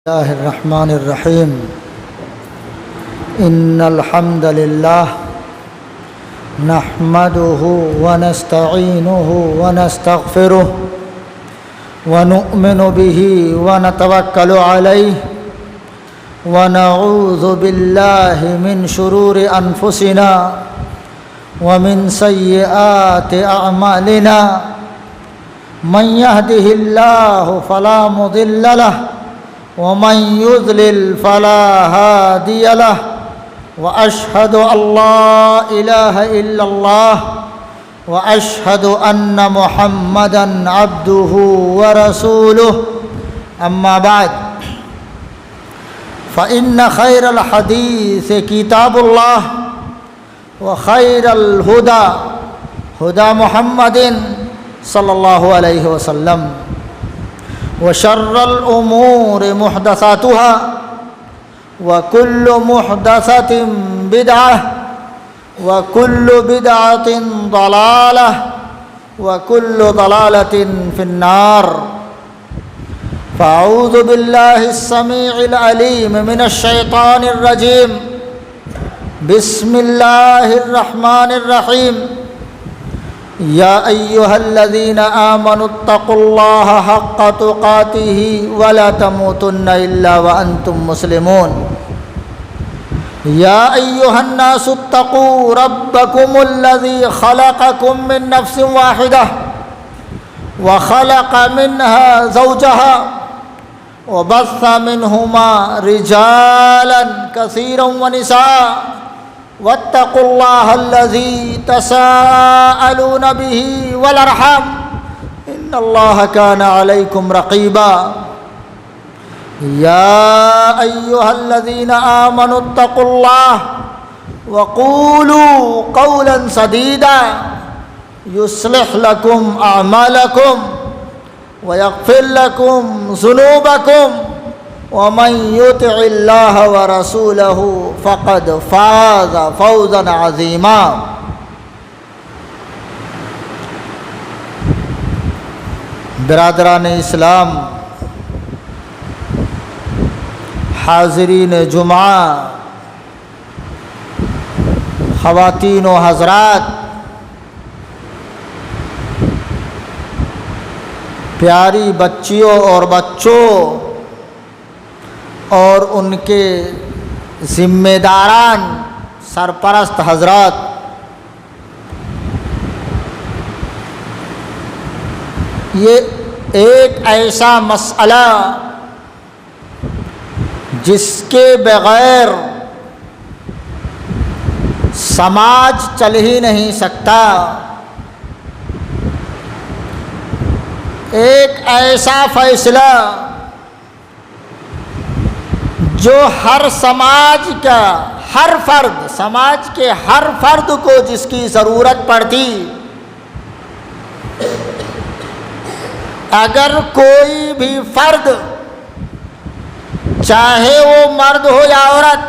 الله الرحمن الرحيم إن الحمد لله نحمده ونستعينه ونستغفره ونؤمن به ونتوكل عليه ونعوذ بالله من شرور أنفسنا ومن سيئات أعمالنا من يهده الله فلا مضل له ومن يضلل فلا هادي له وأشهد أن لا إله إلا الله وأشهد أن محمدًا عبده ورسوله أما بعد فإن خير الحديث كتاب الله وخير الهدى هدى محمد صلى الله عليه وسلم وشر الأمور محدثاتها وكل محدثة بدعة وكل بدعة ضلالة وكل ضلالة في النار فأعوذ بالله السميع العليم من الشيطان الرجيم بسم الله الرحمن الرحيم يا أيها الذين آمنوا اتقوا الله حق تقاته ولا تموتن إلا وأنتم مسلمون يا أيها الناس اتقوا ربكم الذي خلقكم من نفس واحدة وخلق منها زوجها وبث منهما رجالا كثيرا ونساء واتقوا الله الذي تساءلون به والأرحام إن الله كان عليكم رقيبا يا أيها الذين آمنوا اتقوا الله وقولوا قولا سديدا يصلح لكم أعمالكم ويغفر لكم ذنوبكم ومن يطع الله ورسوله فقد فاز فوزا عظيما برادران اسلام، حاضرین جمعہ، خواتین و حضرات، پیاری بچیوں اور بچوں اور ان کے ذمہ داران، سرپرست حضرات، یہ ایک ایسا مسئلہ جس کے بغیر سماج چل ہی نہیں سکتا، ایک ایسا فیصلہ جو ہر سماج کا ہر فرد، سماج کے ہر فرد کو جس کی ضرورت پڑتی، اگر کوئی بھی فرد، چاہے وہ مرد ہو یا عورت،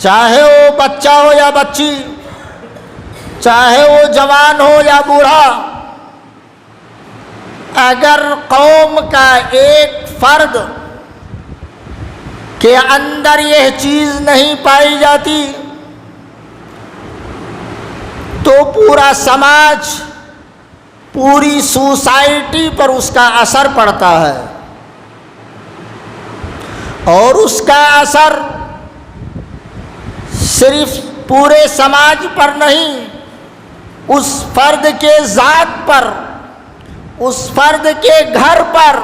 چاہے وہ بچہ ہو یا بچی، چاہے وہ جوان ہو یا بوڑھا، اگر قوم کا ایک فرد کے اندر یہ چیز نہیں پائی جاتی تو پورا سماج، پوری سوسائٹی پر اس کا اثر پڑتا ہے، اور اس کا اثر صرف پورے سماج پر نہیں، اس فرد کے ذات پر، اس فرد کے گھر پر،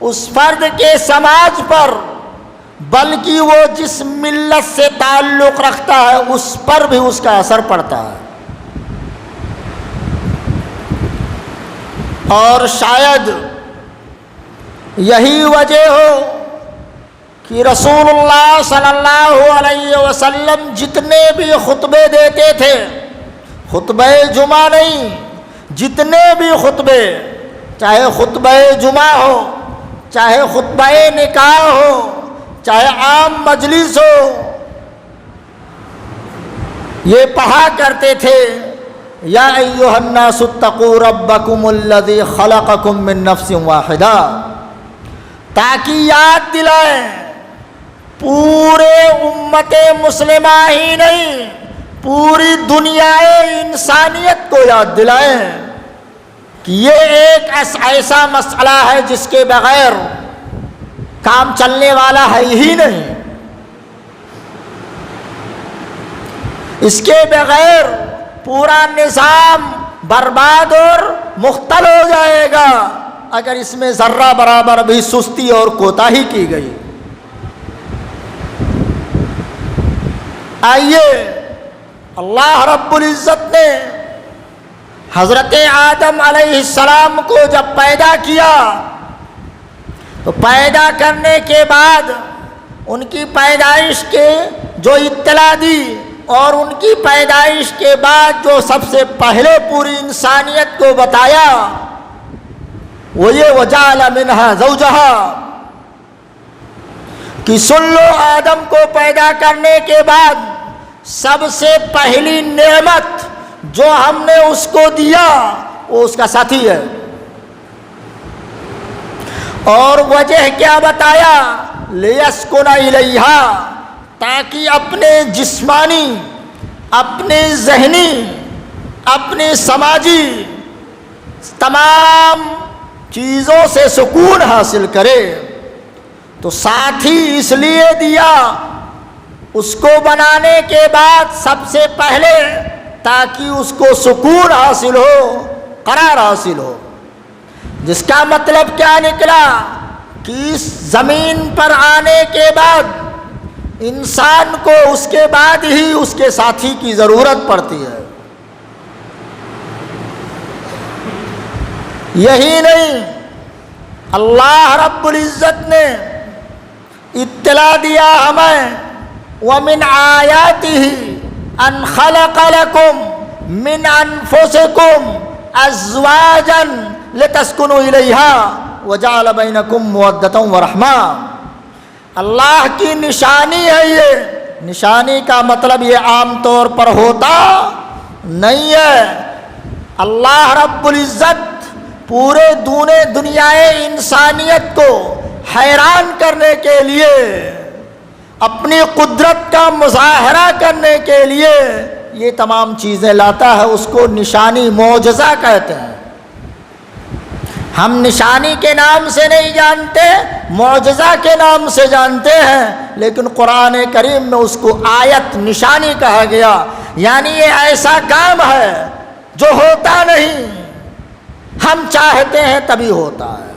اس فرد کے سماج پر، بلکہ وہ جس ملت سے تعلق رکھتا ہے اس پر بھی اس کا اثر پڑتا ہے۔ اور شاید یہی وجہ ہو کہ رسول اللہ صلی اللہ علیہ وسلم جتنے بھی خطبے دیتے تھے، خطبہ جمعہ نہیں، جتنے بھی خطبے، چاہے خطبہ جمعہ ہو، چاہے خطبہ نکاح ہو، چاہے عام مجلس ہو، یہ پڑھا کرتے تھے یا ایھا الناس اتقوا ربکم الذی خلقکم من نفس واحدہ، تاکہ یاد دلائیں پورے امت مسلمہ ہی نہیں پوری دنیا انسانیت کو یاد دلائیں کہ یہ ایک ایسا مسئلہ ہے جس کے بغیر کام چلنے والا ہے ہی نہیں، اس کے بغیر پورا نظام برباد اور مختل ہو جائے گا اگر اس میں ذرہ برابر بھی سستی اور کوتاہی کی گئی۔ آئیے اللہ رب العزت نے حضرت آدم علیہ السلام کو جب پیدا کیا تو پیدا کرنے کے بعد ان کی پیدائش کے جو اطلاع دی اور ان کی پیدائش کے بعد جو سب سے پہلے پوری انسانیت کو بتایا وہ یہ وَجَعَلَ مِنْهَا زَوْجَهَا کہ سن لو آدم کو پیدا کرنے کے بعد سب سے پہلی نعمت جو ہم نے اس کو دیا وہ اس کا ساتھی ہے، اور وجہ کیا بتایا؟ لِيَسْكُنَ إِلَيْهَا تاکہ اپنے جسمانی، اپنے ذہنی، اپنے سماجی تمام چیزوں سے سکون حاصل کرے۔ تو ساتھی اس لیے دیا اس کو بنانے کے بعد سب سے پہلے تاکہ اس کو سکون حاصل ہو، قرار حاصل ہو، جس کا مطلب کیا نکلا کہ اس زمین پر آنے کے بعد انسان کو اس کے بعد ہی اس کے ساتھی کی ضرورت پڑتی ہے۔ یہی نہیں، اللہ رب العزت نے اطلاع دیا ہمیں وَمِنْ آيَاتِهِ أَنْ خَلَقَ لَكُم مِّنْ أَنفُسِكُمْ أَزْوَاجًا لِتَسْكُنُوا إِلَيْهَا وَجَعَلَ بَيْنَكُم مَّوَدَّةً وَرَحْمَةً۔ اللہ کی نشانی ہے یہ، نشانی کا مطلب یہ عام طور پر ہوتا نہیں ہے۔ اللہ رب العزت پورے دنیائے انسانیت کو حیران کرنے کے لیے، اپنی قدرت کا مظاہرہ کرنے کے لیے یہ تمام چیزیں لاتا ہے، اس کو نشانی معجزہ کہتے ہیں۔ ہم نشانی کے نام سے نہیں جانتے، معجزہ کے نام سے جانتے ہیں، لیکن قرآن کریم میں اس کو آیت نشانی کہا گیا، یعنی یہ ایسا کام ہے جو ہوتا نہیں، ہم چاہتے ہیں تبھی ہوتا ہے۔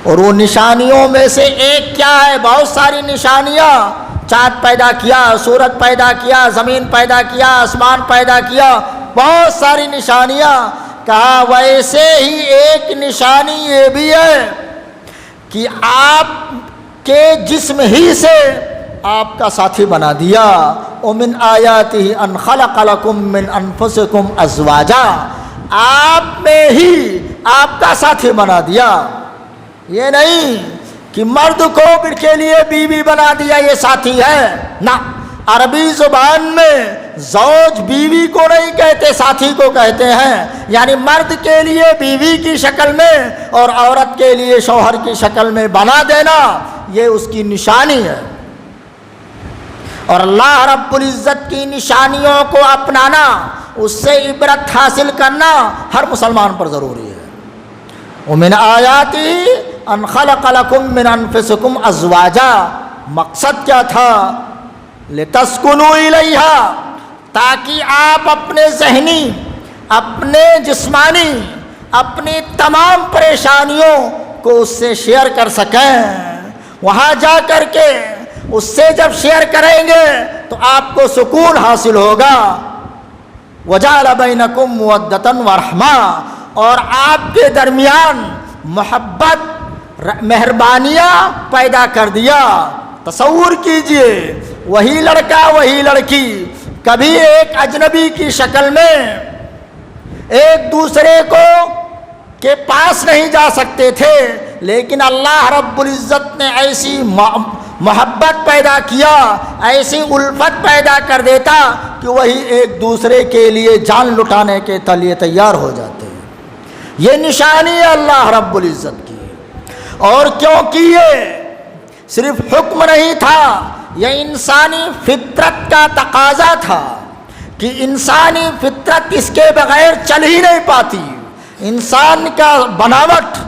اور وہ نشانیوں میں سے ایک کیا ہے؟ بہت ساری نشانیاں، چاند پیدا کیا، سورج پیدا کیا، زمین پیدا کیا، آسمان پیدا کیا، بہت ساری نشانیاں۔ کہا ویسے ہی ایک نشانی یہ بھی ہے کہ آپ کے جسم ہی سے آپ کا ساتھی بنا دیا۔ وَمِنْ آيَاتِهِ أَنْ خَلَقَ لَكُم مِّنْ أَنفُسِكُمْ أَزْوَاجًا، آپ میں ہی آپ کا ساتھی بنا دیا۔ یہ نہیں کہ مرد کو کے لیے بیوی بنا دیا یہ ساتھی ہے، نہ، عربی زبان میں زوج بیوی کو نہیں کہتے، ساتھی کو کہتے ہیں، یعنی مرد کے لیے بیوی کی شکل میں اور عورت کے لیے شوہر کی شکل میں بنا دینا یہ اس کی نشانی ہے۔ اور اللہ رب العزت کی نشانیوں کو اپنانا، اس سے عبرت حاصل کرنا ہر مسلمان پر ضروری ہے۔ وَمِنْ آيَاتِهِ أَنْ خَلَقَ لَكُم مِّنْ أَنفُسِكُمْ أَزْوَاجًا، مقصد کیا تھا؟ لِتَسْكُنُوا إِلَيْهَا، تاکہ آپ اپنے ذہنی، اپنے جسمانی، اپنی تمام پریشانیوں کو اس سے شیئر کر سکیں۔ وہاں جا کر کے اس سے جب شیئر کریں گے تو آپ کو سکون حاصل ہوگا۔ وَجَعَلَ بَيْنَكُم مَّوَدَّةً وَرَحْمَةً، اور آپ کے درمیان محبت، مہربانیاں پیدا کر دیا۔ تصور کیجئے وہی لڑکا وہی لڑکی کبھی ایک اجنبی کی شکل میں ایک دوسرے کو کے پاس نہیں جا سکتے تھے، لیکن اللہ رب العزت نے ایسی محبت پیدا کیا، ایسی الفت پیدا کر دیتا کہ وہی ایک دوسرے کے لیے جان لٹانے کے لیے تیار ہو جاتے ہیں۔ یہ نشانی ہے اللہ رب العزت کی۔ اور کیونکہ یہ صرف حکم نہیں تھا، یہ انسانی فطرت کا تقاضا تھا کہ انسانی فطرت اس کے بغیر چل ہی نہیں پاتی۔ انسان کا بناوٹ،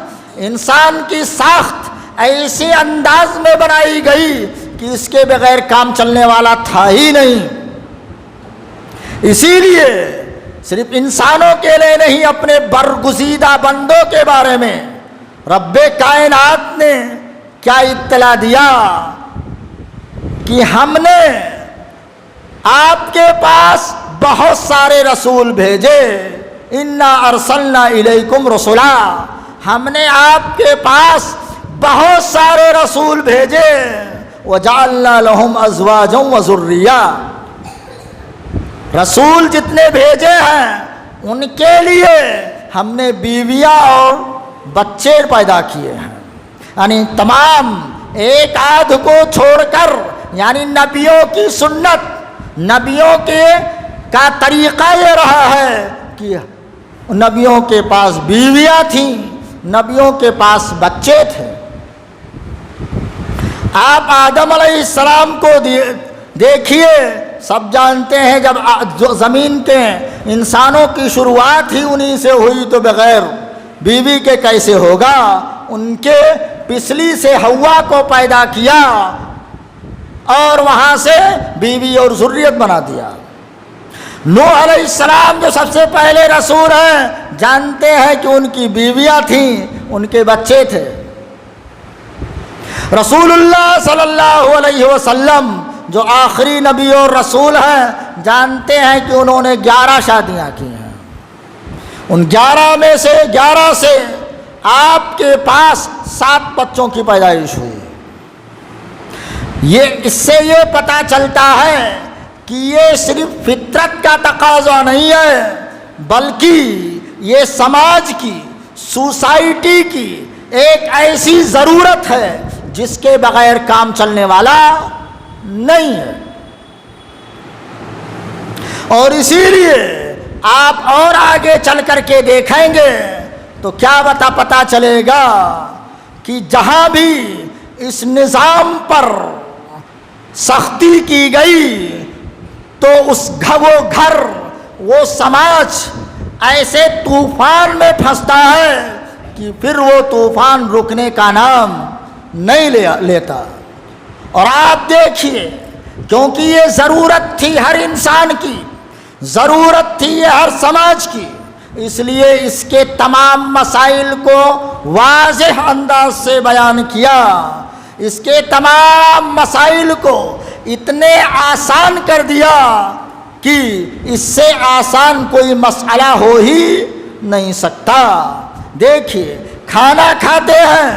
انسان کی ساخت ایسے انداز میں بنائی گئی کہ اس کے بغیر کام چلنے والا تھا ہی نہیں۔ اسی لیے صرف انسانوں کے لیے نہیں، اپنے برگزیدہ بندوں کے بارے میں رب کائنات نے کیا اطلاع دیا کہ ہم نے آپ کے پاس بہت سارے رسول بھیجے، انا ارسلنا الیکم رسلا، ہم نے آپ کے پاس بہت سارے رسول بھیجے، وجعلنا لهم ازواجا وذریا، رسول جتنے بھیجے ہیں ان کے لیے ہم نے بیویاں اور بچے پیدا کیے ہیں، یعنی تمام ایک آدھ کو چھوڑ کر، یعنی نبیوں کی سنت، نبیوں کے کا طریقہ یہ رہا ہے کہ نبیوں کے پاس بیویاں تھیں، نبیوں کے پاس بچے تھے۔ آپ آدم علیہ السلام کو دیکھیے، سب جانتے ہیں جب زمین کے انسانوں کی شروعات ہی انہی سے ہوئی تو بغیر بیوی کے کیسے ہوگا؟ ان کے پسلی سے حوا کو پیدا کیا اور وہاں سے بیوی اور ذریت بنا دیا۔ نوح علیہ السلام جو سب سے پہلے رسول ہیں، جانتے ہیں کہ ان کی بیویاں تھیں، ان کے بچے تھے۔ رسول اللہ صلی اللہ علیہ وسلم جو آخری نبی اور رسول ہیں، جانتے ہیں کہ انہوں نے 11 شادیاں کی ہیں، ان 11 میں سے 11 سے آپ کے پاس 7 بچوں کی پیدائش ہوئی۔ اس سے یہ پتہ چلتا ہے کہ یہ صرف فطرت کا تقاضا نہیں ہے، بلکہ یہ سماج کی، سوسائٹی کی ایک ایسی ضرورت ہے جس کے بغیر کام چلنے والا نہیں ہے۔ اور اسی لیے آپ اور آگے چل کر کے دیکھیں گے تو کیا پتہ چلے گا کہ جہاں بھی اس نظام پر سختی کی گئی تو وہ گھر، وہ سماج ایسے طوفان میں پھنستا ہے کہ پھر وہ طوفان رکنے کا نام نہیں لیتا۔ اور آپ دیکھیے، کیونکہ یہ ضرورت تھی ہر انسان کی، ضرورت تھی یہ ہر سماج کی، اس لیے اس کے تمام مسائل کو واضح انداز سے بیان کیا، اس کے تمام مسائل کو اتنے آسان کر دیا کہ اس سے آسان کوئی مسئلہ ہو ہی نہیں سکتا۔ دیکھیے، کھانا کھاتے ہیں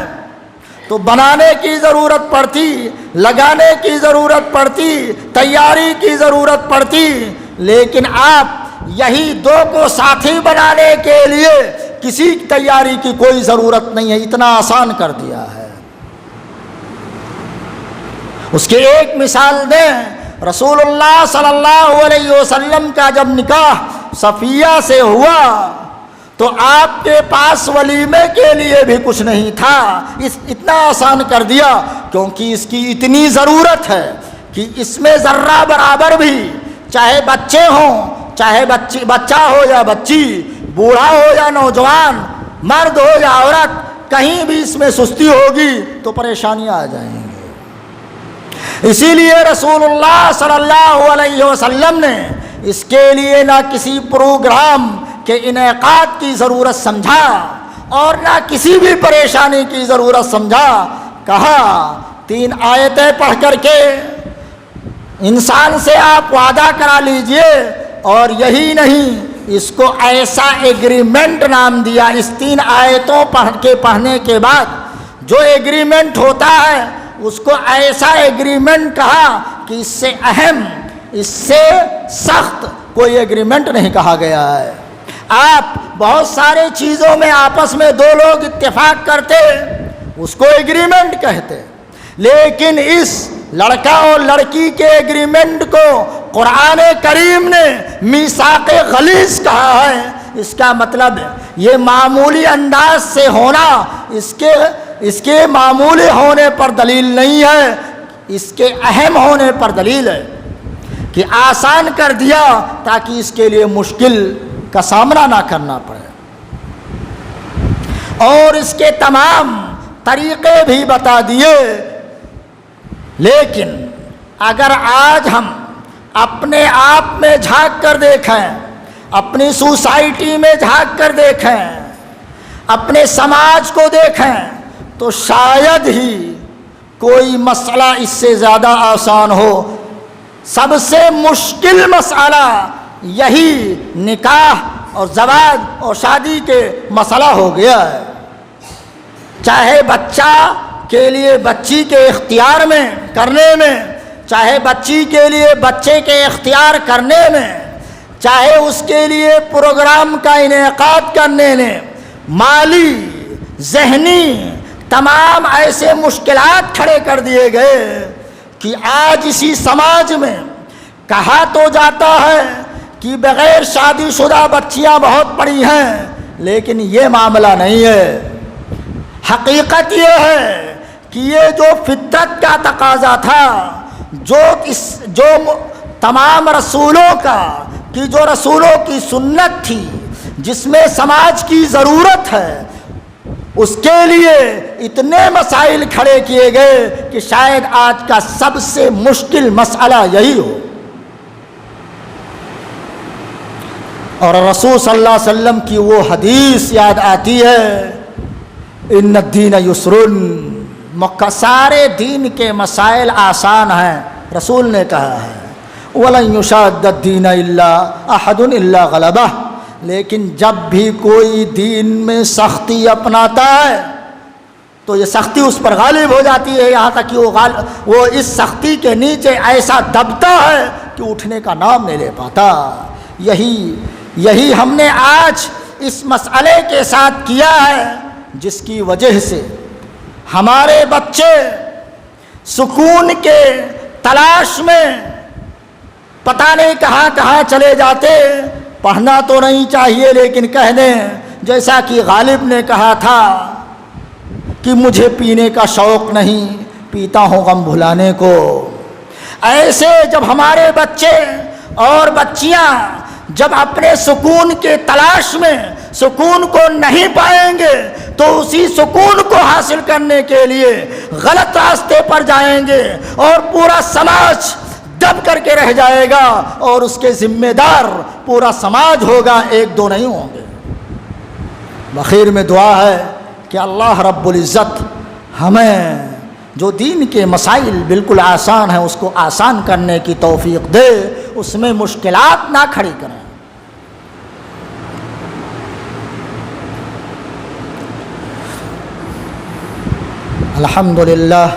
تو بنانے کی ضرورت پڑتی، لگانے کی ضرورت پڑتی، تیاری کی ضرورت پڑتی، لیکن آپ یہی 2 کو ساتھی بنانے کے لیے کسی تیاری کی کوئی ضرورت نہیں ہے، اتنا آسان کر دیا ہے۔ اس کی ایک مثال دیں، رسول اللہ صلی اللہ علیہ وسلم کا جب نکاح صفیہ سے ہوا تو آپ کے پاس ولیمے کے لیے بھی کچھ نہیں تھا، اتنا آسان کر دیا، کیونکہ اس کی اتنی ضرورت ہے کہ اس میں ذرہ برابر بھی، چاہے بچے ہوں، چاہے بچہ ہو یا بچی، بوڑھا ہو یا نوجوان، مرد ہو یا عورت، کہیں بھی اس میں سستی ہوگی تو پریشانیاں آ جائیں گی۔ اسی لیے رسول اللہ صلی اللہ علیہ وسلم نے اس کے لیے نہ کسی پروگرام کے انعقاد کی ضرورت سمجھا اور نہ کسی بھی پریشانی کی ضرورت سمجھا، کہا 3 آیتیں پڑھ کر کے انسان سے آپ وعدہ کرا لیجئے، اور یہی نہیں، اس کو ایسا ایگریمنٹ نام دیا۔ اس 3 آیتوں پڑھنے کے بعد جو ایگریمنٹ ہوتا ہے اس کو ایسا ایگریمنٹ کہا کہ اس سے اہم، اس سے سخت کوئی ایگریمنٹ نہیں کہا گیا ہے۔ آپ بہت سارے چیزوں میں آپس میں 2 لوگ اتفاق کرتے، اس کو ایگریمنٹ کہتے، لیکن اس لڑکا اور لڑکی کے ایگریمنٹ کو قرآن کریم نے میثاق غلیظ کہا ہے۔ اس کا مطلب یہ معمولی انداز سے ہونا اس کے معمولی ہونے پر دلیل نہیں ہے، اس کے اہم ہونے پر دلیل ہے کہ آسان کر دیا تاکہ اس کے لیے مشکل کا سامنا نہ کرنا پڑے، اور اس کے تمام طریقے بھی بتا دیے۔ لیکن اگر آج ہم اپنے آپ میں جھانک کر دیکھیں، اپنی سوسائٹی میں جھانک کر دیکھیں، اپنے سماج کو دیکھیں، تو شاید ہی کوئی مسئلہ اس سے زیادہ آسان ہو۔ سب سے مشکل مسئلہ یہی نکاح اور زواج اور شادی کے مسئلہ ہو گیا ہے، چاہے بچہ کے لیے بچی کے اختیار میں کرنے میں، چاہے بچی کے لیے بچے کے اختیار کرنے میں، چاہے اس کے لیے پروگرام کا انعقاد کرنے میں، مالی ذہنی تمام ایسے مشکلات کھڑے کر دیے گئے کہ آج اسی سماج میں کہا تو جاتا ہے کہ بغیر شادی شدہ بچیاں بہت پڑی ہیں، لیکن یہ معاملہ نہیں ہے۔ حقیقت یہ ہے کہ یہ جو فطرت کا تقاضا تھا، جو تمام رسولوں کا کہ جو رسولوں کی سنت تھی، جس میں سماج کی ضرورت ہے، اس کے لیے اتنے مسائل کھڑے کیے گئے کہ شاید آج کا سب سے مشکل مسئلہ یہی ہو۔ اور رسول صلی اللہ علیہ وسلم کی وہ حدیث یاد آتی ہے، ان الدین یسرن، سارے دین کے مسائل آسان ہیں، رسول نے کہا ہے، وَلَن يُشَادَّ الدِّينَ إِلَّا أَحَدٌ إِلَّا غَلَبَهُ، لیکن جب بھی کوئی دین میں سختی اپناتا ہے تو یہ سختی اس پر غالب ہو جاتی ہے، یہاں تک کہ وہ اس سختی کے نیچے ایسا دبتا ہے کہ اٹھنے کا نام نہیں لے پاتا۔ یہی ہم نے آج اس مسئلے کے ساتھ کیا ہے، جس کی وجہ سے ہمارے بچے سکون کے تلاش میں پتہ نہیں کہاں کہاں چلے جاتے۔ پڑھنا تو نہیں چاہیے، لیکن کہہ دیں جیسا کہ غالب نے کہا تھا کہ مجھے پینے کا شوق نہیں، پیتا ہوں غم بھلانے کو۔ ایسے جب ہمارے بچے اور بچیاں جب اپنے سکون کے تلاش میں سکون کو نہیں پائیں گے تو اسی سکون کو حاصل کرنے کے لیے غلط راستے پر جائیں گے، اور پورا سماج دب کر کے رہ جائے گا، اور اس کے ذمہ دار پورا سماج ہوگا، ایک دو نہیں ہوں گے۔ بخیر میں دعا ہے کہ اللہ رب العزت ہمیں جو دین کے مسائل بالکل آسان ہیں اس کو آسان کرنے کی توفیق دے، اس میں مشکلات نہ کھڑی کریں۔ الحمدللہ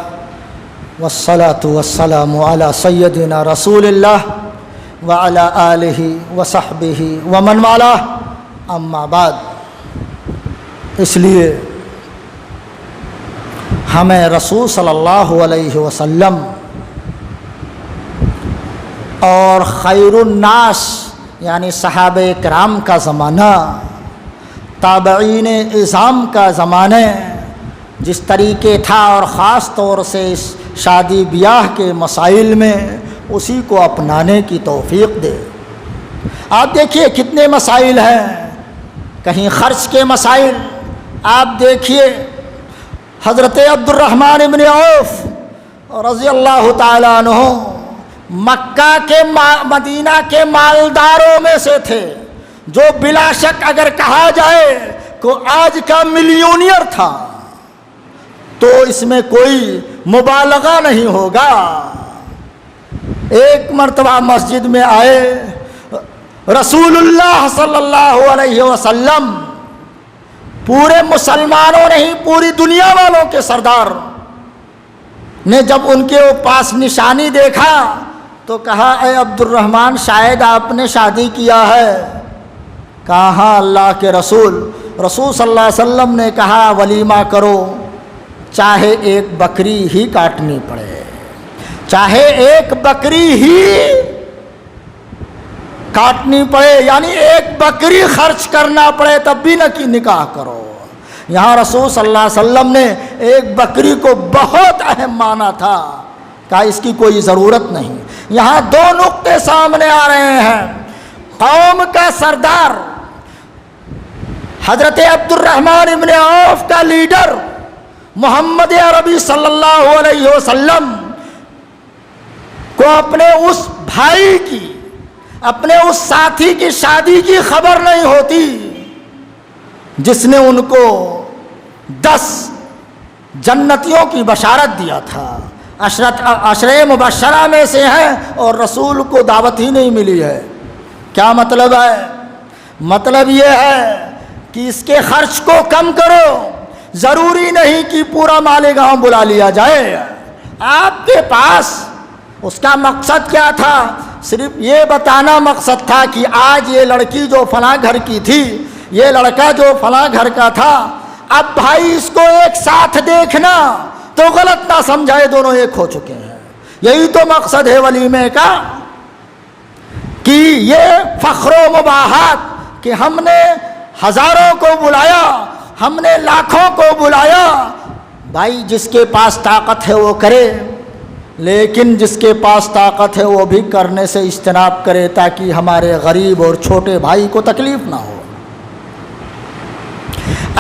والصلاة والسلام علی سیدنا رسول اللہ وعلی آلہ وصحبہ ومن والاه، اما بعد۔ اس لیے ہمیں رسول صلی اللہ علیہ وسلم اور خیر الناس یعنی صحابہ کرام کا زمانہ، تابعین اعظام کا زمانہ جس طریقے تھا، اور خاص طور سے اس شادی بیاہ کے مسائل میں اسی کو اپنانے کی توفیق دے۔ آپ دیکھیے کتنے مسائل ہیں، کہیں خرچ کے مسائل، آپ دیکھیے حضرت عبد الرحمن بن عوف رضی اللہ تعالیٰ عنہ مکہ کے مدینہ کے مالداروں میں سے تھے، جو بلا شک اگر کہا جائے کہ آج کا ملیونیئر تھا تو اس میں کوئی مبالغہ نہیں ہوگا۔ ایک مرتبہ مسجد میں آئے، رسول اللہ صلی اللہ علیہ وسلم پورے مسلمانوں نہیں پوری دنیا والوں کے سردار نے جب ان کے پاس نشانی دیکھا تو کہا، اے عبد الرحمن شاید آپ نے شادی کیا ہے؟ کہا ہاں اللہ کے رسول صلی اللہ علیہ وسلم نے کہا ولیمہ کرو، چاہے ایک بکری ہی کاٹنی پڑے، چاہے ایک بکری ہی کاٹنی پڑے، یعنی ایک بکری خرچ کرنا پڑے تب بھی نہ کی نکاح کرو۔ یہاں رسول صلی اللہ علیہ وسلم نے ایک بکری کو بہت اہم مانا تھا، کہا اس کی کوئی ضرورت نہیں۔ یہاں دو نقطے سامنے آ رہے ہیں۔ قوم کا سردار حضرت عبد الرحمن ابن عوف کا لیڈر محمد عربی صلی اللہ علیہ وسلم کو اپنے اس بھائی کی، اپنے اس ساتھی کی شادی کی خبر نہیں ہوتی جس نے ان کو 10 جنتیوں کی بشارت دیا تھا، عشرہ مبشرہ میں سے ہیں، اور رسول کو دعوت ہی نہیں ملی ہے۔ کیا مطلب ہے؟ مطلب یہ ہے کہ اس کے خرچ کو کم کرو، ضروری نہیں کہ پورا مالیگاؤں بلا لیا جائے۔ آپ کے پاس اس کا مقصد کیا تھا؟ صرف یہ بتانا مقصد تھا کہ آج یہ لڑکی جو فلاں گھر کی تھی، یہ لڑکا جو فلاں گھر کا تھا، اب بھائی اس کو ایک ساتھ دیکھنا تو غلط نہ سمجھائے، دونوں ایک ہو چکے ہیں۔ یہی تو مقصد ہے ولیمے کا، کہ یہ فخر و مباحات کہ ہم نے ہزاروں کو بلایا، ہم نے لاکھوں کو بلایا۔ بھائی جس کے پاس طاقت ہے وہ کرے، لیکن جس کے پاس طاقت ہے وہ بھی کرنے سے اجتناب کرے، تاکہ ہمارے غریب اور چھوٹے بھائی کو تکلیف نہ ہو۔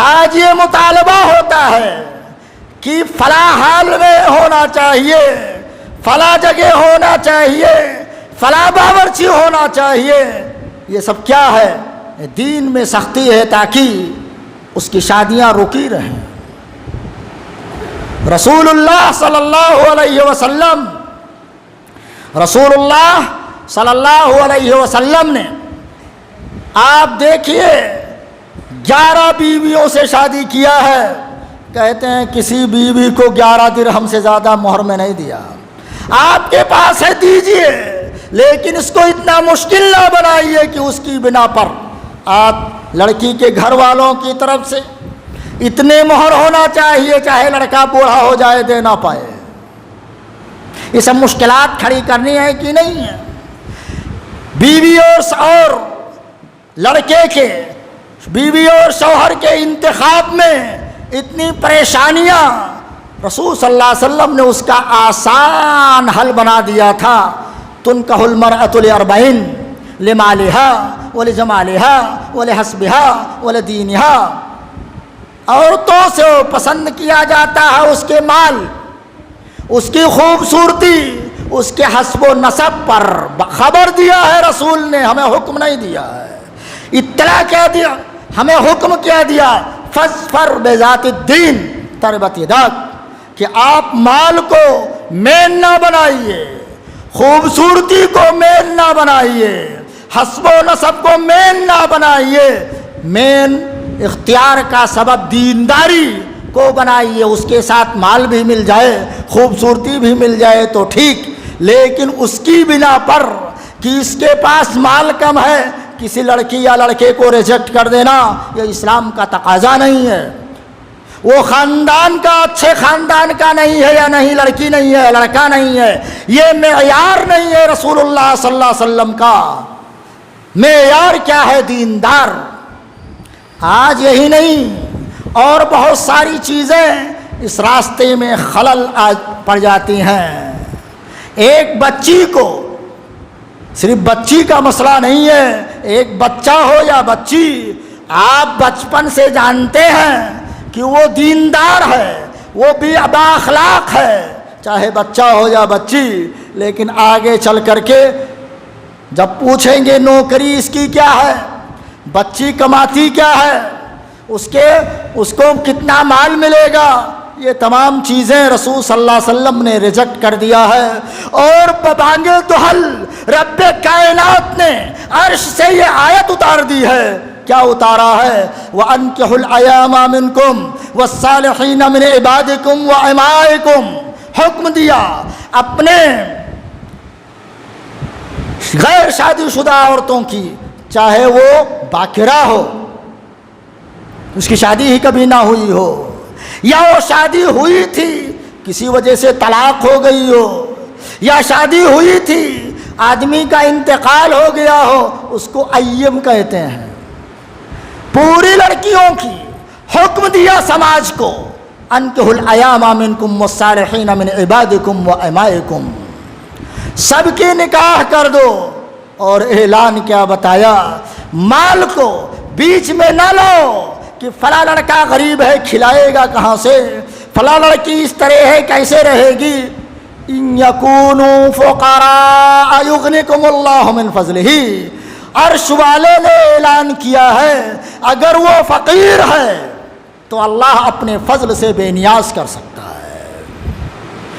آج یہ مطالبہ ہوتا ہے کہ فلاں حال میں ہونا چاہیے، فلاں جگہ ہونا چاہیے، فلاں باورچی ہونا چاہیے۔ یہ سب کیا ہے؟ دین میں سختی ہے تاکہ اس کی شادیاں رکی رہیں۔ رسول اللہ صلی اللہ علیہ وسلم، رسول اللہ صلی اللہ علیہ وسلم نے، آپ دیکھیے، 11 بیویوں سے شادی کیا ہے۔ کہتے ہیں کسی بیوی کو 11 درہم سے زیادہ مہر میں نہیں دیا۔ آپ کے پاس ہے دیجئے، لیکن اس کو اتنا مشکل نہ بنائیے کہ اس کی بنا پر آپ لڑکی کے گھر والوں کی طرف سے اتنے مہر ہونا چاہیے، چاہے لڑکا بوڑھا ہو جائے دے نہ پائے۔ یہ سب مشکلات کھڑی کرنی ہے کہ نہیں ہے؟ بیوی اور لڑکے کے، بیوی اور شوہر کے انتخاب میں اتنی پریشانیاں، رسول صلی اللہ علیہ وسلم نے اس کا آسان حل بنا دیا تھا۔ تنکح المرأة لأربعین، لمالها ولجمالها ولحسبها ولدینها۔ عورتوں سے پسند کیا جاتا ہے اس کے مال، اس کی خوبصورتی، اس کے حسب و نسب پر خبر دیا ہے رسول نے، ہمیں حکم نہیں دیا ہے، اطلاع کیا دیا، ہمیں حکم کیا دیا، فاظفر بذات الدین تربت یداک، کہ آپ مال کو مین نہ بنائیے، خوبصورتی کو مین نہ بنائیے، حسب و نسب کو مین نہ بنائیے، مین اختیار کا سبب دینداری کو بنائیے۔ اس کے ساتھ مال بھی مل جائے، خوبصورتی بھی مل جائے تو ٹھیک، لیکن اس کی بنا پر کہ اس کے پاس مال کم ہے، کسی لڑکی یا لڑکے کو ریجیکٹ کر دینا، یہ اسلام کا تقاضا نہیں ہے۔ وہ خاندان کا، اچھے خاندان کا نہیں ہے یا نہیں، لڑکی نہیں ہے، لڑکا نہیں ہے، یہ معیار نہیں ہے رسول اللہ صلی اللہ علیہ وسلم کا۔ معیار کیا ہے؟ دیندار۔ آج یہی نہیں، اور بہت ساری چیزیں اس راستے میں خلل آج پڑ جاتی ہیں۔ ایک بچی کو، صرف بچی کا مسئلہ نہیں ہے، ایک بچہ ہو یا بچی، آپ بچپن سے جانتے ہیں کہ وہ دیندار ہے، وہ بھی بااخلاق ہے، چاہے بچہ ہو یا بچی، لیکن آگے چل کر کے جب پوچھیں گے نوکری اس کی کیا ہے، بچی کماتی کیا ہے، اس کو کتنا مال ملے گا، یہ تمام چیزیں رسول صلی اللہ علیہ وسلم نے ریجیکٹ کر دیا ہے۔ اور ببانگ دہل رب کائنات نے عرش سے یہ آیت اتار دی ہے۔ کیا اتارا ہے؟ وَأَنكِحُوا الْأَيَامَ مِنكُمْ وَالصَّالِحِينَ مِنْ عِبَادِكُمْ وَإِمَائِكُمْ، حکم دیا اپنے غیر شادی شدہ عورتوں کی، چاہے وہ باکرہ ہو، اس کی شادی ہی کبھی نہ ہوئی ہو، یا وہ شادی ہوئی تھی کسی وجہ سے طلاق ہو گئی ہو، یا شادی ہوئی تھی آدمی کا انتقال ہو گیا ہو اس کو ایّم کہتے ہیں۔ پوری لڑکیوں کی حکم دیا سماج کو، انکحوا الایام منکم والصالحین من عبادکم وامائکم، سب کی نکاح کر دو، اور اعلان کیا بتایا، مال کو بیچ میں نہ لاؤ کہ فلاں لڑکا غریب ہے کھلائے گا کہاں سے، فلاں لڑکی اس طرح ہے کیسے رہے گی، ان یکونوا فقراء یغنکم اللہ من فضلہ، عرش والے نے اعلان کیا ہے اگر وہ فقیر ہے تو اللہ اپنے فضل سے بے نیاز کر سکتا ہے۔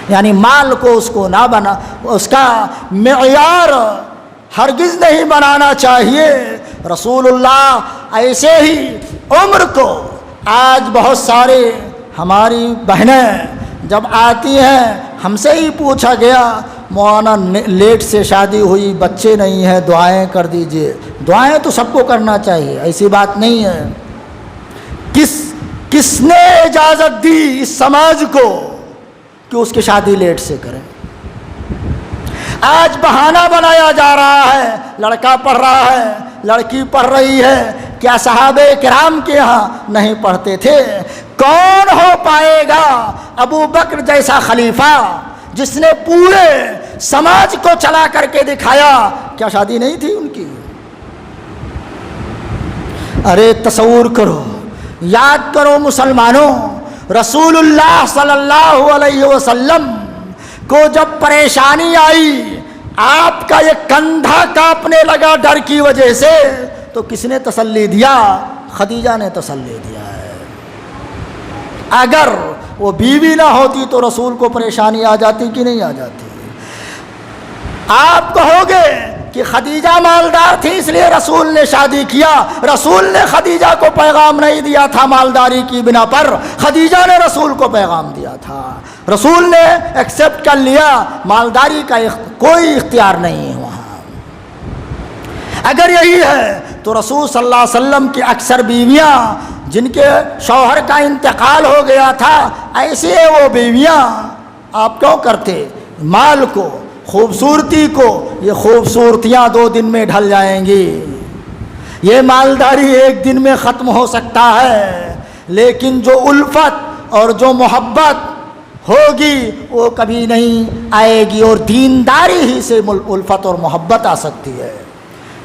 یعنی مال کو اس کو نہ بنا، اس کا معیار ہرگز نہیں بنانا چاہیے۔ رسول اللہ ایسے ہی عمر کو، آج بہت سارے ہماری بہنیں جب آتی ہیں ہم سے ہی پوچھا گیا مولانا لیٹ سے شادی ہوئی، بچے نہیں ہیں، دعائیں کر دیجئے۔ دعائیں تو سب کو کرنا چاہیے، ایسی بات نہیں ہے۔ کس نے اجازت دی اس سماج کو کہ اس کی شادی لیٹ سے کریں؟ آج بہانہ بنایا جا رہا ہے، لڑکا پڑھ رہا ہے، لڑکی پڑھ رہی ہے، کیا صحابہ کرام کے ہاں نہیں پڑھتے تھے؟ کون ہو پائے گا ابو بکر جیسا خلیفہ جس نے پورے سماج کو چلا کر کے دکھایا؟ کیا شادی نہیں تھی ان کی؟ ارے تصور کرو، یاد کرو مسلمانوں، رسول اللہ صلی اللہ علیہ وسلم کو جب پریشانی آئی، آپ کا یہ کندھا کانپنے لگا ڈر کی وجہ سے، تو کس نے تسلی دیا؟ خدیجہ نے تسلی دیا ہے۔ اگر وہ بیوی نہ ہوتی تو رسول کو پریشانی آ جاتی کہ نہیں آ جاتی؟ آپ کہو گے کہ خدیجہ مالدار تھی اس لیے رسول نے شادی کیا، رسول نے خدیجہ کو پیغام نہیں دیا تھا مالداری کی بنا پر، خدیجہ نے رسول کو پیغام دیا تھا، رسول نے ایکسپٹ کر لیا، مالداری کا کوئی اختیار نہیں ہے وہاں۔ اگر یہی ہے تو رسول صلی اللہ علیہ وسلم کی اکثر بیویاں جن کے شوہر کا انتقال ہو گیا تھا، ایسی ہے وہ بیویاں، آپ کیوں کرتے؟ مال کو، خوبصورتی کو، یہ خوبصورتیاں 2 دن میں ڈھل جائیں گی، یہ مالداری 1 دن میں ختم ہو سکتا ہے، لیکن جو الفت اور جو محبت ہوگی وہ کبھی نہیں آئے گی، اور دینداری ہی سے الفت اور محبت آ سکتی ہے۔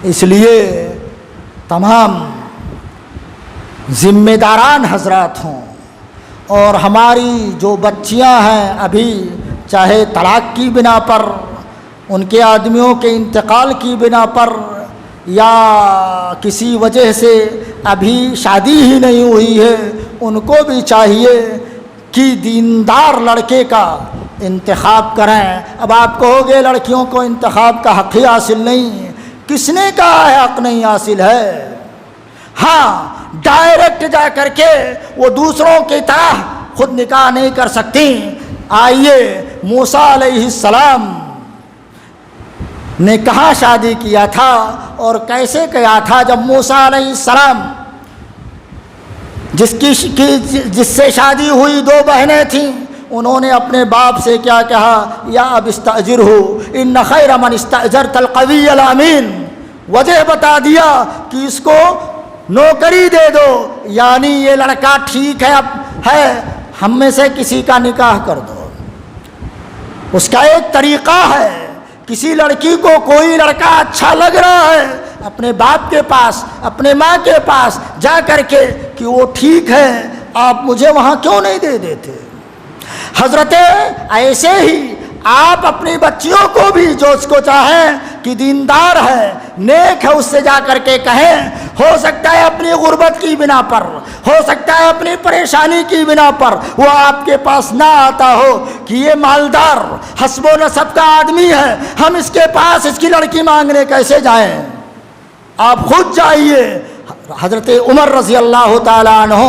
اس لیے تمام ذمہ داران حضرات ہوں، اور ہماری جو بچیاں ہیں ابھی چاہے طلاق کی بنا پر، ان کے آدمیوں کے انتقال کی بنا پر، یا کسی وجہ سے ابھی شادی ہی نہیں ہوئی ہے، ان کو بھی چاہیے کہ دیندار لڑکے کا انتخاب کریں۔ اب آپ کہو گے لڑکیوں کو انتخاب کا حق ہی حاصل نہیں، کس نے کہا ہے حق نہیں حاصل ہے؟ ہاں، ڈائریکٹ جا کر کے وہ دوسروں کی طرح خود نکاح نہیں کر سکتی۔ آئیے، موسیٰ علیہ السلام نے کہاں شادی کیا تھا اور کیسے کیا تھا؟ جب موسیٰ علیہ السلام جس سے شادی ہوئی 2 بہنیں تھیں، انہوں نے اپنے باپ سے کیا کہا؟ یا اب استاجرہ ان خیر من استاجرت القوی الامین، وجہ بتا دیا کہ اس کو نوکری دے دو، یعنی یہ لڑکا ٹھیک ہے، اب ہے، ہم میں سے کسی کا نکاح کر دو۔ اس کا ایک طریقہ ہے، کسی لڑکی کو کوئی لڑکا اچھا لگ رہا ہے، اپنے باپ کے پاس، اپنے ماں کے پاس جا کر کے کہ وہ ٹھیک ہے، آپ مجھے وہاں کیوں نہیں دے دیتے؟ حضرت ایسے ہی آپ اپنی بچیوں کو بھی جو اس کو چاہیں کہ دیندار ہے، نیک ہے، اس سے جا کر کے کہیں، ہو سکتا ہے اپنی غربت کی بنا پر، ہو سکتا ہے اپنی پریشانی کی بنا پر وہ آپ کے پاس نہ آتا ہو کہ یہ مالدار حسب و نسب کا آدمی ہے، ہم اس کے پاس اس کی لڑکی مانگنے کیسے جائیں؟ آپ خود جائیے۔ حضرت عمر رضی اللہ تعالیٰ عنہ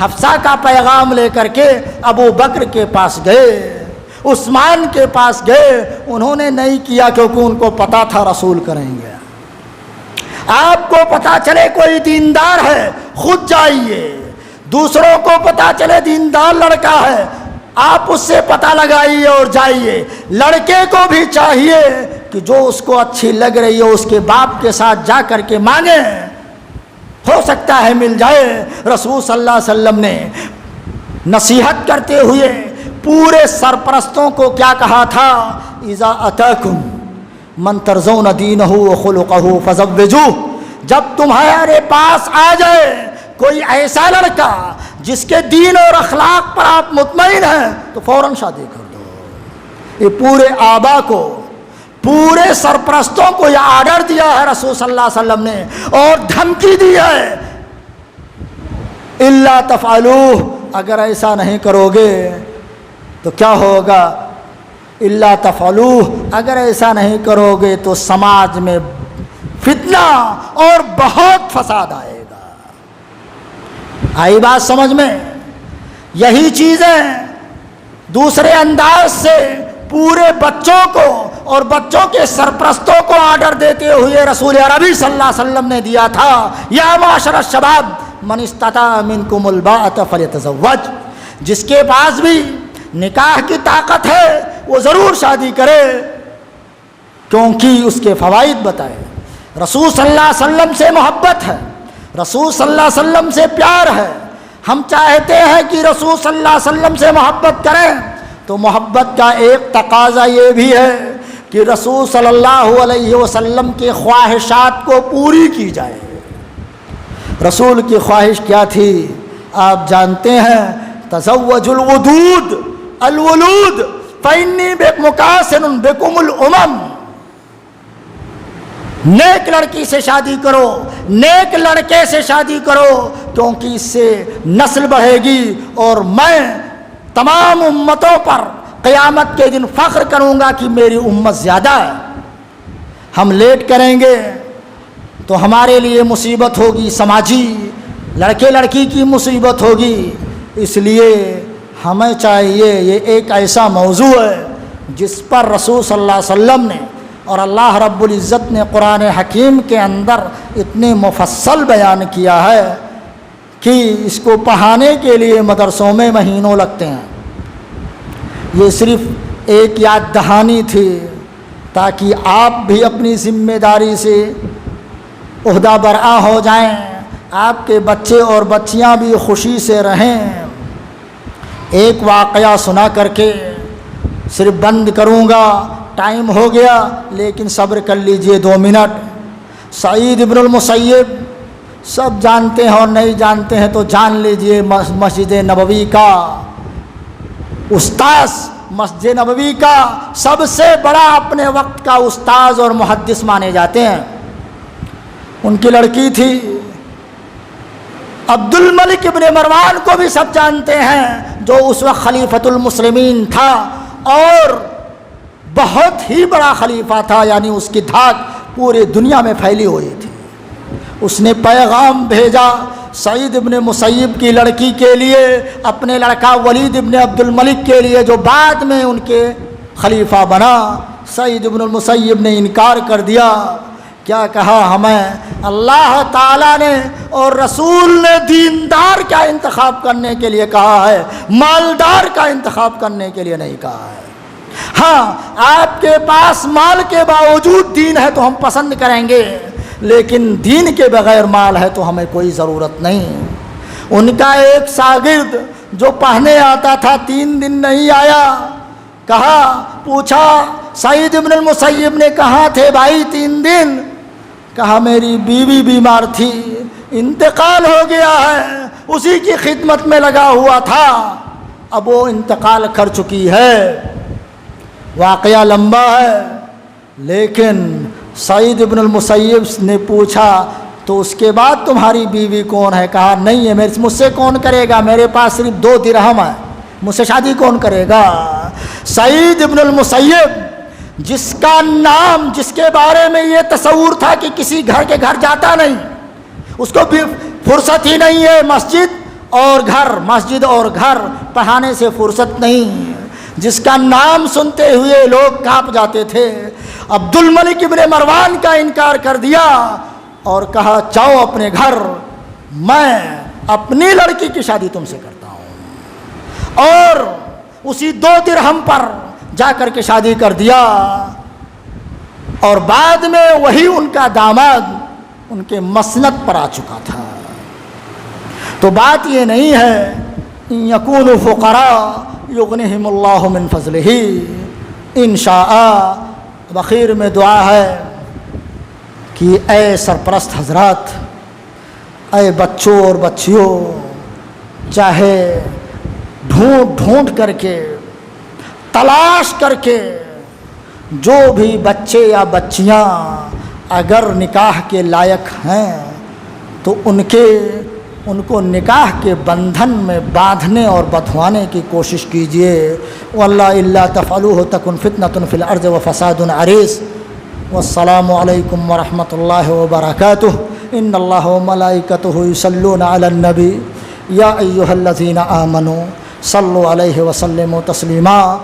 حفصہ کا پیغام لے کر کے ابو بکر کے پاس گئے، عثمان کے پاس گئے، انہوں نے نہیں کیا کیونکہ ان کو پتا تھا رسول کریں گے۔ آپ کو پتا چلے کوئی دیندار ہے، خود جائیے، دوسروں کو پتا چلے دیندار لڑکا ہے، آپ اس سے پتہ لگائیے اور جائیے۔ لڑکے کو بھی چاہیے کہ جو اس کو اچھی لگ رہی ہے اس کے باپ کے ساتھ جا کر کے مانگے، ہو سکتا ہے مل جائے۔ رسول صلی اللہ علیہ وسلم نے نصیحت کرتے ہوئے پورے سرپرستوں کو کیا کہا تھا؟ اذا اتاکم من ترضون دینہ وخلقہ فزوجوہ، جب تمہارے پاس آ جائے کوئی ایسا لڑکا جس کے دین اور اخلاق پر آپ مطمئن ہیں تو فوراً شادی کر دو۔ یہ پورے آبا کو، پورے سرپرستوں کو یہ آرڈر دیا ہے رسول صلی اللہ علیہ وسلم نے، اور دھمکی دی ہے، الا تفعلوہ، اگر ایسا نہیں کرو گے تو کیا ہوگا؟ الا تفعلوہ، اگر ایسا نہیں کرو گے تو سماج میں فتنہ اور بہت فساد آئے گا۔ آئی بات سمجھ میں؟ یہی چیزیں دوسرے انداز سے پورے بچوں کو اور بچوں کے سرپرستوں کو آرڈر دیتے ہوئے رسول عربی صلی اللہ علیہ وسلم نے دیا تھا، یا معاشر الشباب من استطاع منکم الباءۃ فلیتزوج، جس کے پاس بھی نکاح کی طاقت ہے وہ ضرور شادی کرے، کیونکہ اس کے فوائد بتائے۔ رسول صلی اللہ علیہ وسلم سے محبت ہے، رسول صلی اللہ علیہ وسلم سے پیار ہے، ہم چاہتے ہیں کہ رسول صلی اللہ علیہ وسلم سے محبت کریں، تو محبت کا ایک تقاضا یہ بھی ہے کہ رسول صلی اللہ علیہ وسلم کی خواہشات کو پوری کی جائے۔ رسول کی خواہش کیا تھی آپ جانتے ہیں؟ تزوج الودود الولود فإنی مکاثر بکم الامم، نیک لڑکی سے شادی کرو، نیک لڑکے سے شادی کرو، کیونکہ اس سے نسل بڑھے گی اور میں تمام امتوں پر قیامت کے دن فخر کروں گا کہ میری امت زیادہ ہے۔ ہم لیٹ کریں گے تو ہمارے لیے مصیبت ہوگی، سماجی لڑکے لڑکی کی مصیبت ہوگی، اس لیے ہمیں چاہیے، یہ ایک ایسا موضوع ہے جس پر رسول صلی اللہ علیہ وسلم نے اور اللہ رب العزت نے قرآن حکیم کے اندر اتنے مفصل بیان کیا ہے کہ اس کو پڑھانے کے لیے مدرسوں میں مہینوں لگتے ہیں۔ یہ صرف ایک یاد دہانی تھی تاکہ آپ بھی اپنی ذمہ داری سے عہدہ برآں ہو جائیں، آپ کے بچے اور بچیاں بھی خوشی سے رہیں۔ ایک واقعہ سنا کر کے صرف بند کروں گا، ٹائم ہو گیا لیکن صبر کر لیجئے 2 منٹ۔ سعید ابن المسیب سب جانتے ہیں اور نہیں جانتے ہیں تو جان لیجئے، مسجد نبوی کا استاذ، مسجد نبوی کا سب سے بڑا اپنے وقت کا استاذ اور محدث مانے جاتے ہیں۔ ان کی لڑکی تھی عبد الملک ابن مروان کو بھی سب جانتے ہیں، جو اس وقت خلیفۃ المسلمین تھا اور بہت ہی بڑا خلیفہ تھا، یعنی اس کی دھاک پورے دنیا میں پھیلی ہوئی تھی۔ اس نے پیغام بھیجا سعید ابن مسیب کی لڑکی کے لیے، اپنے لڑکا ولید ابن عبد الملک کے لیے جو بعد میں ان کے خلیفہ بنا۔ سعید ابن المسیب نے انکار کر دیا۔ کیا کہا؟ ہمیں اللہ تعالیٰ نے اور رسول نے دیندار کا انتخاب کرنے کے لیے کہا ہے، مالدار کا انتخاب کرنے کے لیے نہیں کہا ہے۔ ہاں، آپ کے پاس مال کے باوجود دین ہے تو ہم پسند کریں گے، لیکن دین کے بغیر مال ہے تو ہمیں کوئی ضرورت نہیں۔ ان کا ایک شاگرد جو پڑھنے آتا تھا 3 دن نہیں آیا، کہا، پوچھا سعید ابن المسیب نے کہاں تھے بھائی 3 دن؟ کہا میری بیوی بیمار تھی، انتقال ہو گیا ہے، اسی کی خدمت میں لگا ہوا تھا، اب وہ انتقال کر چکی ہے۔ واقعہ لمبا ہے، لیکن سعید ابن المسیب نے پوچھا تو اس کے بعد تمہاری بیوی کون ہے؟ کہا نہیں ہے، مجھ سے کون کرے گا، میرے پاس صرف 2 درہم ہے، مجھ سے شادی کون کرے گا؟ سعید ابن المسیب جس کا نام، جس کے بارے میں یہ تصور تھا کہ کسی گھر کے گھر جاتا نہیں، اس کو بھی فرصت ہی نہیں ہے، مسجد اور گھر پڑھانے سے فرصت نہیں، جس کا نام سنتے ہوئے لوگ کانپ جاتے تھے، عبد الملک ابن مروان کا انکار کر دیا اور کہا جاؤ اپنے گھر، میں اپنی لڑکی کی شادی تم سے کرتا ہوں، اور اسی 2 درہم پر جا کر کے شادی کر دیا۔ اور بعد میں وہی ان کا داماد ان کے مسند پر آ چکا تھا۔ تو بات یہ نہیں ہے ان یکونوا فقراء یغنہم اللہ من فضلہ ان شاء۔ بخیر میں دعا ہے کہ اے سرپرست حضرات، اے بچوں اور بچیوں، چاہے ڈھونڈ ڈھونڈ کر کے تلاش کر کے جو بھی بچے یا بچیاں اگر نکاح کے لائق ہیں تو ان کو نکاح کے بندھن میں باندھنے اور بندھوانے کی کوشش کیجیے۔ واللہ الا تفعلوه تکن فتنة فی الارض وفساد عریض۔ والسلام علیکم ورحمۃ اللہ وبرکاتہ۔ ان اللہ وملائکتہ یصلون علی النبی یا ایھا الذین آمنوا صلوا علیہ وسلموا تسلیما۔